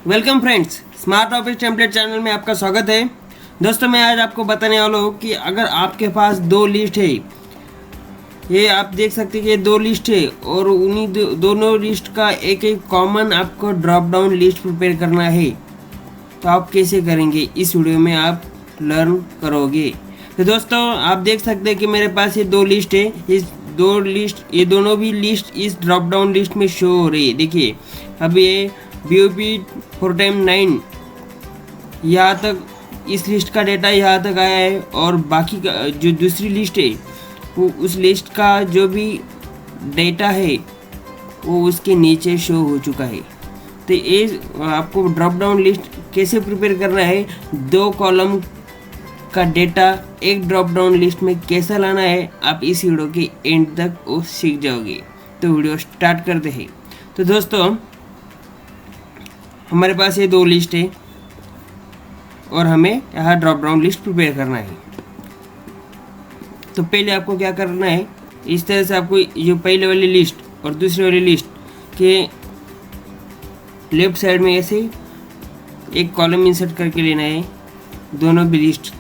Welcome friends, smart office template channel में आपका स्वागत है। दोस्तों, मैं आज आपको बताने वाला हूँ कि अगर आपके पास दो लिस्ट है, ये आप देख सकते हैं कि दो लिस्ट है और उन्हीं दोनों लिस्ट का एक एक कॉमन आपको ड्रॉप डाउन लिस्ट प्रिपेयर करना है, तो आप कैसे करेंगे इस वीडियो में आप लर्न करोगे। तो दोस्तों, आप देख सकते हैं कि मेरे पास ये दो लिस्ट है। ये दोनों भी लिस्ट इस ड्रॉप डाउन लिस्ट में शो हो रही है। देखिए, अब ये BOP 4x9 यहाँ तक इस लिस्ट का डेटा यहाँ तक आया है और बाकी का जो दूसरी लिस्ट है वो उस लिस्ट का जो भी डेटा है वो उसके नीचे शो हो चुका है। तो ये आपको ड्रॉप डाउन लिस्ट कैसे प्रिपेयर करना है, दो कॉलम का डेटा एक ड्रॉप डाउन लिस्ट में कैसा लाना है, आप इस वीडियो के एंड तक वो सीख जाओगे। तो वीडियो स्टार्ट करते हैं। तो दोस्तों, हमारे पास ये दो लिस्ट है और हमें यहाँ ड्रॉप डाउन लिस्ट प्रिपेयर करना है। तो पहले आपको क्या करना है, इस तरह से आपको जो पहले वाली लिस्ट और दूसरी वाली लिस्ट के लेफ्ट साइड में ऐसे एक कॉलम इंसर्ट करके लेना है, दोनों भी लिस्ट,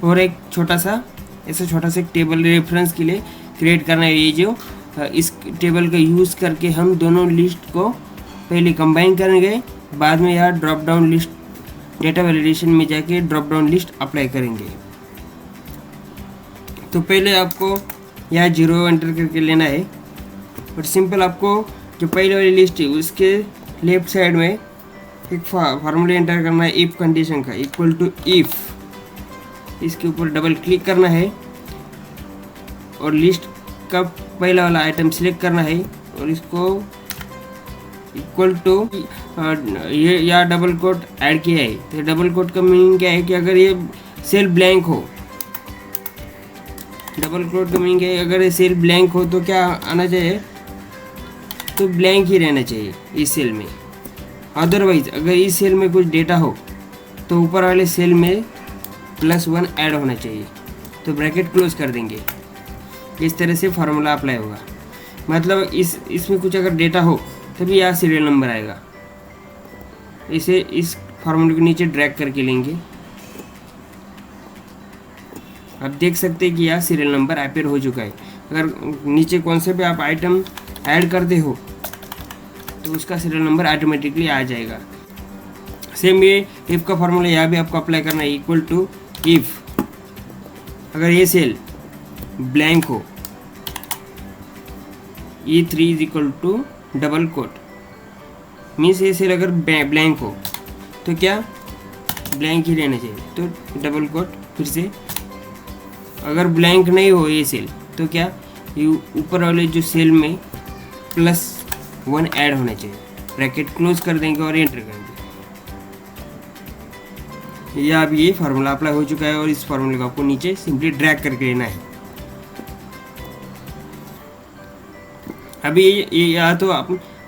और एक छोटा सा एक टेबल रेफरेंस के लिए क्रिएट करना है। ये जो इस टेबल का यूज़ करके हम दोनों लिस्ट को पहले कंबाइन करेंगे, बाद में यहाँ drop down list data validation में जाके ड्रॉप डाउन लिस्ट अप्लाई करेंगे। तो पहले आपको यहाँ 0 एंटर करके लेना है और सिंपल आपको जो पहले वाली लिस्ट है उसके लेफ्ट साइड में एक फार्मूला एंटर करना है इफ कंडीशन का, इक्वल टू इफ। इसके ऊपर डबल क्लिक करना है और लिस्ट का पहला वाला आइटम सिलेक्ट करना है और इसको इक्वल टू ये या डबल कोट ऐड किया है। तो डबल कोट का मीनिंग क्या है कि अगर ये सेल ब्लैंक हो, डबल कोट का मीनिंग है अगर ये सेल ब्लैंक हो तो क्या आना चाहिए, तो ब्लैंक ही रहना चाहिए इस सेल में। अदरवाइज अगर इस सेल में कुछ डेटा हो तो ऊपर वाले सेल में +1 ऐड होना चाहिए। तो ब्रैकेट क्लोज कर देंगे। इस तरह से फार्मूला अप्लाई होगा। मतलब इसमें कुछ अगर डेटा हो तभी यहाँ सीरियल नंबर आएगा। इसे इस फार्मूले के नीचे ड्रैग करके लेंगे। आप देख सकते हैं कि यहाँ सीरियल नंबर अपीयर हो चुका है। अगर नीचे कौन से भी आप आइटम ऐड करते हो तो उसका सीरियल नंबर ऑटोमेटिकली आ जाएगा। सेम ये इफ का फार्मूला यहाँ भी आपको अप्लाई करना है, इक्वल टू इफ अगर ये सेल ब्लैंक हो, E3 is equal to double quote, means ये सेल अगर ब्लैंक हो तो क्या ब्लैंक ही रहना चाहिए। तो डबल कोट फिर से, अगर ब्लैंक नहीं हो ये सेल तो क्या ये ऊपर वाले जो सेल में +1 ऐड होना चाहिए। ब्रैकेट क्लोज कर देंगे और एंटर करेंगे। या अब ये फार्मूला अप्लाई हो चुका है और इस फार्मूले को आपको नीचे सिंपली ड्रैग करके लेना है। अभी ये या तो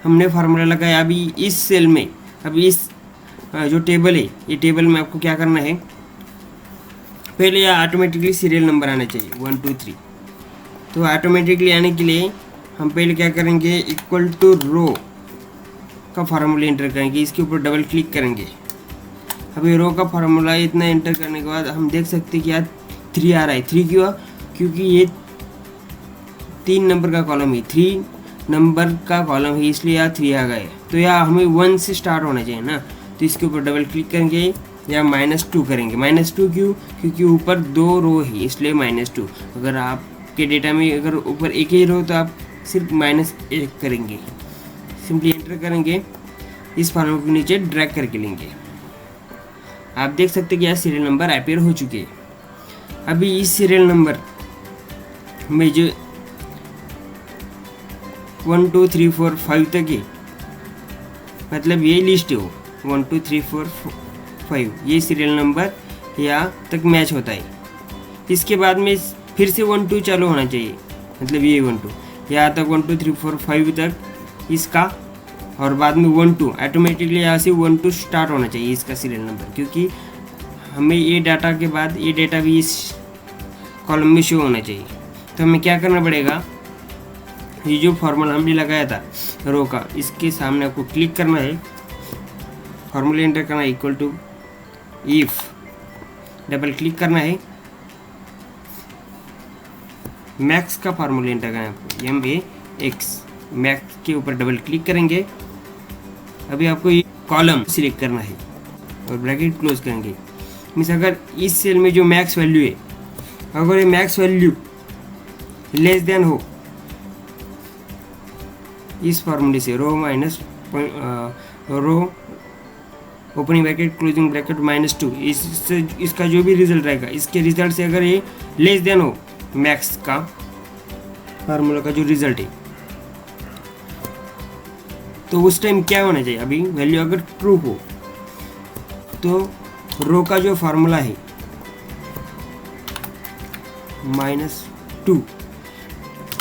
हमने फार्मूला लगाया। अभी इस सेल में, अभी इस जो टेबल है, ये टेबल में आपको क्या करना है, पहले यहाँ ऑटोमेटिकली सीरियल नंबर आना चाहिए 1 2 3। तो ऑटोमेटिकली आने के लिए हम पहले क्या करेंगे, इक्वल टू रो का फार्मूला एंटर करेंगे। इसके ऊपर डबल क्लिक करेंगे। अभी रो का फार्मूला इतना एंटर करने के बाद हम देख सकते हैं कि यहाँ 3 आ रहा है। 3 क्यों? क्योंकि ये 3 नंबर का कॉलम है, 3 नंबर का कॉलम है, इसलिए यहाँ 3 आ गए। तो यहाँ हमें 1 से स्टार्ट होना चाहिए ना। तो इसके ऊपर डबल क्लिक करेंगे या -2 करेंगे। -2 क्यों? क्योंकि ऊपर 2 रो है इसलिए -2। अगर आपके डेटा में अगर ऊपर एक ही रो तो आप सिर्फ -1 करेंगे। सिंपली एंटर करेंगे, इस फार्मूले को नीचे ड्रैग करके लेंगे। आप देख सकते हैं कि यहाँ सीरियल नंबर अपीयर हो चुके हैं। अभी इस सीरियल नंबर में जो 1 2 3 4 5 तक है, मतलब ये लिस्ट है, 1 2 3 4 5 ये सीरियल नंबर यहाँ तक मैच होता है। इसके बाद में फिर से 1 2 चालू होना चाहिए, मतलब ये 1 2 यहाँ तक 1 2 3 4 5 तक इसका, और बाद में 1 2 ऑटोमेटिकली यहाँ से 1 2 स्टार्ट होना चाहिए इसका सीरियल नंबर, क्योंकि हमें ये डाटा के बाद ये डेटा भी इस कॉलम में शो होना चाहिए। तो हमें क्या करना पड़ेगा, ये जो फॉर्मूला हमने लगाया था रो का, इसके सामने आपको क्लिक करना है, फार्मूला एंटर करना है equal to if, double click करना है, मैक्स का फार्मूला एंटर करना है आपको, MAX, मैक्स के ऊपर डबल क्लिक करेंगे। अभी आपको ये कॉलम सिलेक्ट करना है और ब्रैकेट क्लोज करेंगे। मीन्स अगर इस सेल में जो मैक्स वैल्यू है, अगर ये मैक्स वैल्यू लेस देन हो इस फार्मूले से, row minus row opening bracket closing bracket -2, इसका जो भी रिजल्ट रहेगा, इसके रिजल्ट से अगर ये लेस देन हो मैक्स का फार्मूला का जो रिजल्ट है, तो उस टाइम क्या होना चाहिए, अभी वैल्यू अगर ट्रू हो तो रो का जो फार्मूला है -2,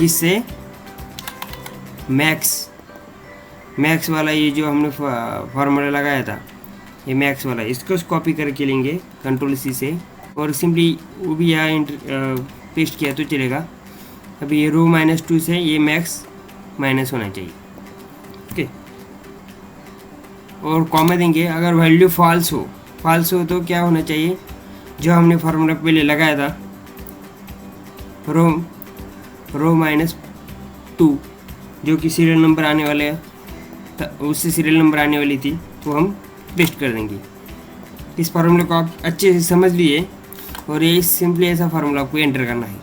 इससे मैक्स वाला ये जो हमने फार्मूला लगाया था, ये मैक्स वाला, इसको कॉपी करके लेंगे Ctrl+C से और सिंपली वो भी यहाँ पेस्ट किया तो चलेगा। अभी ये रो -2 से ये मैक्स माइनस होना चाहिए, ओके। और कॉमा देंगे, अगर वैल्यू फॉल्स हो तो क्या होना चाहिए, जो हमने फार्मूला पहले लगाया था रो -2 जो कि सीरियल नंबर आने वाले उससे सीरियल नंबर आने वाली थी, वो हम पेस्ट कर देंगे। इस फार्मूले को आप अच्छे से समझ लिए और ये सिंपली ऐसा फार्मूला आपको एंटर करना है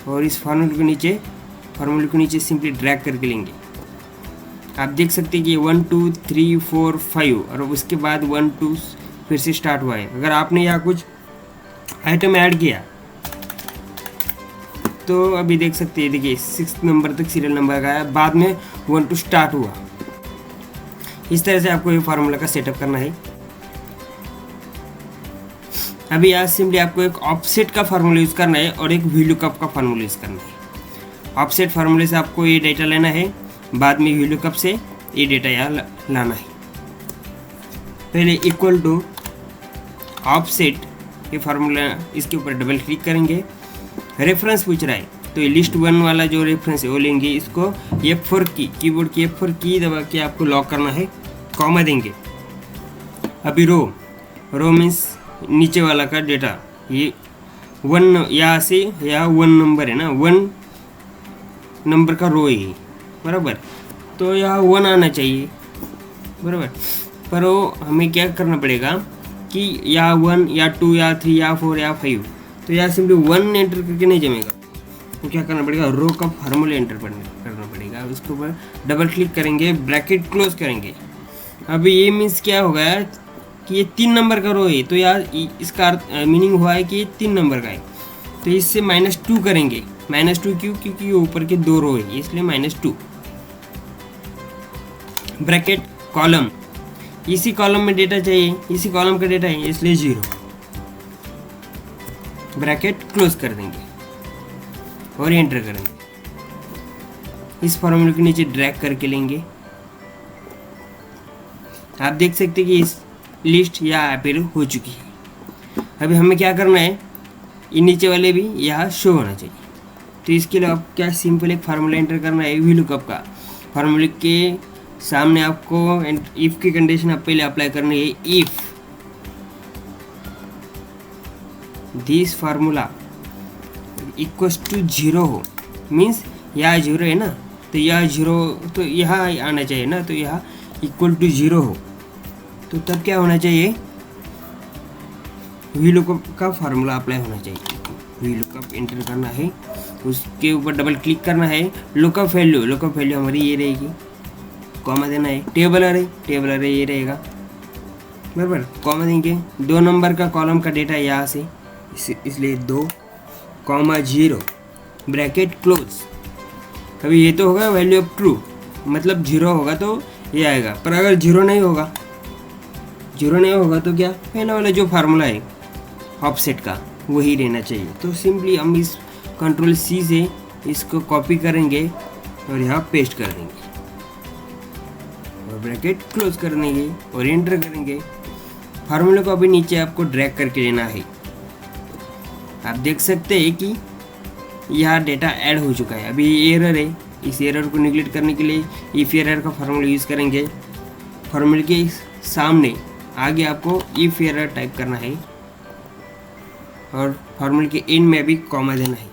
और इस फार्मूले को नीचे सिंपली ड्रैग करके लेंगे। आप देख सकते हैं कि 1 2 3 4 5 और उसके बाद 1 2 फिर से स्टार्ट हुआ है। अगर आपने यहाँ कुछ आइटम ऐड किया तो अभी देख सकते हैं, देखिए 6 नंबर तक सीरियल नंबर गया, बाद में 1 2 स्टार्ट हुआ। इस तरह से आपको ये फार्मूला का सेटअप करना है। अभी यहाँ सिंपली आपको एक ऑफसेट का फार्मूला यूज़ करना है और एक VLOOKUP का फार्मूला यूज़ करना है। ऑफसेट फार्मूले से आपको ये डेटा लेना है, बाद में VLOOKUP से ये डेटा यहाँ लाना है। पहले इक्वल टू ऑफसेट ये फार्मूला, इसके ऊपर डबल क्लिक करेंगे। रेफरेंस पूछ रहा है तो ये लिस्ट 1 वाला जो रेफरेंस है वो लेंगे, इसको F4 की, कीबोर्ड की F4 की दबा के आपको लॉक करना है, कॉमा देंगे। अभी रो मीन्स नीचे वाला का डेटा, ये 1 यहाँ से यहाँ 1 नंबर है ना, 1 नंबर का रो है बराबर, तो यहाँ 1 आना चाहिए बराबर। पर वो हमें क्या करना पड़ेगा कि या 1 या 2 या 3 या 4 या 5, तो यहाँ सिंपली 1 एंटर करके नहीं जमेगा, तो क्या करना पड़ेगा, रो का फार्मूला एंटर करना पड़ेगा। उसके ऊपर डबल क्लिक करेंगे, ब्रैकेट क्लोज करेंगे। अभी ये मीन्स क्या होगा कि ये 3 नंबर का रो है, तो यार इसका मीनिंग हुआ है कि ये 3 नंबर का है, तो इससे -2 करेंगे। -2 क्यों, क्योंकि ऊपर के 2 रो है इसलिए -2। ब्रैकेट कॉलम, इसी कॉलम में डेटा चाहिए, इसी कॉलम का डेटा है इसलिए 0, ब्रैकेट क्लोज कर देंगे और एंटर करेंगे। इस फॉर्मूले के नीचे ड्रैग करके लेंगे। आप देख सकते हैं कि इस लिस्ट यहाँ अपेयर हो चुकी है। अभी हमें क्या करना है, ये नीचे वाले भी यहाँ शो होना चाहिए, तो इसके लिए आप क्या सिंपल एक फार्मूला एंटर करना है VLOOKUP का। फार्मूले के सामने आपको इफ़ की कंडीशन आप पहले अप्लाई करनी है, if this formula equals to 0 हो, मीन्स यहाँ 0 है ना, तो यहाँ 0 तो यहाँ आना चाहिए ना, तो यहाँ इक्वल टू 0 हो, तो तब क्या होना चाहिए, VLOOKUP का फार्मूला अप्लाई होना चाहिए। VLOOKUP एंटर करना है, उसके ऊपर डबल क्लिक करना है। लुकअप वैल्यू हमारी ये रहेगी, कॉमा देना है। टेबल अरे ये रहेगा बराबर, कॉमा देंगे। 2 नंबर का कॉलम का डेटा यहाँ से, इसलिए 2, 0 ब्रैकेट क्लोज। अभी ये तो होगा वैल्यू ऑफ ट्रू, मतलब 0 होगा तो ये आएगा, पर अगर 0 नहीं होगा तो क्या, पहला वाला जो फार्मूला है ऑफसेट का वही रहना चाहिए। तो सिंपली हम इस Ctrl+C से इसको कॉपी करेंगे और यहाँ पेस्ट कर देंगे और ब्रैकेट क्लोज कर देंगे और एंटर करेंगे। फार्मूले को अभी नीचे आपको ड्रैग करके लेना है। आप देख सकते हैं कि यहाँ डेटा ऐड हो चुका है। अभी ये एरर है, इस एरर को निगलेक्ट करने के लिए इफ एरर का फार्मूला यूज़ करेंगे। फॉर्मूले के सामने आगे आपको इफ एरर टाइप करना है और फॉर्मूले के इन में भी कॉमा देना है।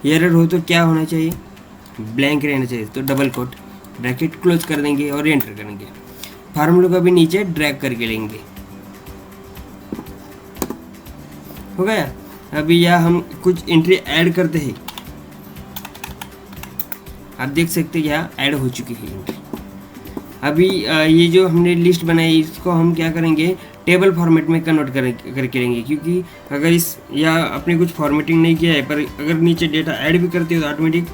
एरर हो तो क्या होना चाहिए, ब्लैंक रहना चाहिए, तो डबल कोट ब्रैकेट क्लोज कर देंगे और एंटर करेंगे। फार्मूले को भी नीचे ड्रैग करके लेंगे, हो गया। अभी यह हम कुछ एंट्री ऐड करते हैं, आप देख सकते हैं यहाँ ऐड हो चुकी है एंट्री। अभी ये जो हमने लिस्ट बनाई इसको हम क्या करेंगे, टेबल फॉर्मेट में कन्वर्ट करके लेंगे, क्योंकि अगर इस या आपने कुछ फॉर्मेटिंग नहीं किया है पर अगर नीचे डेटा ऐड भी करते हो तो ऑटोमेटिक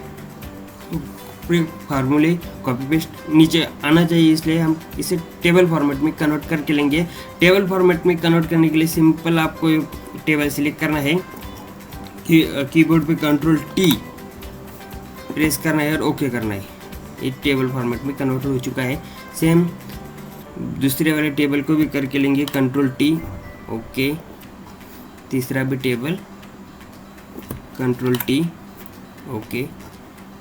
पूरे फार्मूले कॉपी पेस्ट नीचे आना चाहिए, इसलिए हम इसे टेबल फॉर्मेट में कन्वर्ट करके लेंगे। टेबल फॉर्मेट में कन्वर्ट करने के लिए सिंपल आपको टेबल सिलेक्ट करना है, कीबोर्ड पे Ctrl+T प्रेस करना है और ओके करना है। ये टेबल फॉर्मेट में कन्वर्ट हो चुका है। सेम दूसरे वाले टेबल को भी करके लेंगे, Ctrl+T ओके, तीसरा भी टेबल Ctrl+T ओके,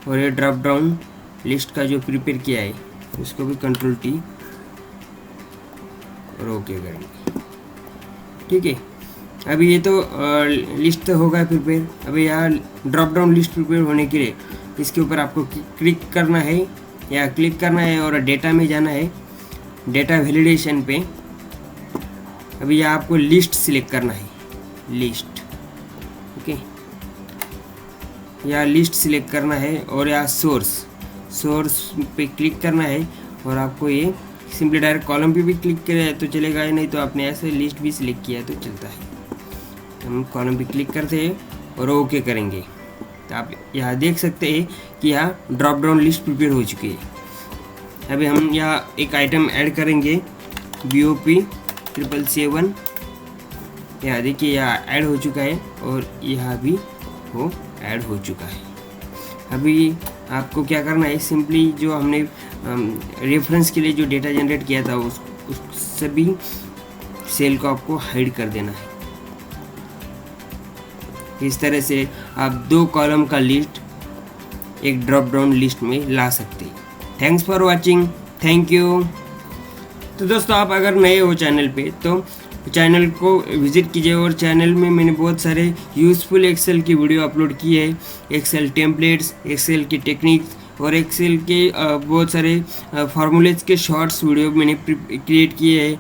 और ये ड्रॉप डाउन लिस्ट का जो प्रिपेयर किया है उसको भी Ctrl+T और ओके करेंगे, ठीक है। अभी ये तो लिस्ट तो होगा प्रिपेयर। अभी यहाँ ड्रॉप डाउन लिस्ट प्रिपेयर होने के लिए इसके ऊपर आपको क्लिक करना है या क्लिक करना है और डेटा में जाना है, डेटा वैलिडेशन पे। अभी यहाँ आपको लिस्ट सिलेक्ट करना है, लिस्ट ओके, या लिस्ट सिलेक्ट करना है और यहाँ सोर्स पे क्लिक करना है और आपको ये सिंपली डायरेक्ट कॉलम पे भी क्लिक करें तो चलेगा, नहीं तो आपने ऐसे लिस्ट भी सिलेक्ट किया तो चलता है। हम कॉलम पे क्लिक करते हैं और ओके करेंगे तो आप यहाँ देख सकते हैं कि यहाँ ड्रॉप डाउन लिस्ट प्रिपेयर हो चुकी है। अभी हम यहाँ एक आइटम ऐड करेंगे, BOP 777, यहाँ देखिए यहाँ ऐड हो चुका है और यहाँ भी वो ऐड हो चुका है। अभी आपको क्या करना है, सिंपली जो हमने रेफरेंस के लिए जो डेटा जनरेट किया था उस सभी सेल को आपको हाइड कर देना है। इस तरह से आप 2 कॉलम का लिस्ट एक ड्रॉप डाउन लिस्ट में ला सकते हैं। Thanks for watching, thank you. तो दोस्तों आप अगर नए हो चैनल पे तो चैनल को विजिट कीजिए, और चैनल में मैंने बहुत सारे यूज़फुल एक्सेल की वीडियो अपलोड की है, एक्सेल टेम्पलेट्स, एक्सेल की टेक्निक्स और एक्सेल के बहुत सारे फार्मूलेज के शॉर्ट्स वीडियो मैंने क्रिएट किए हैं।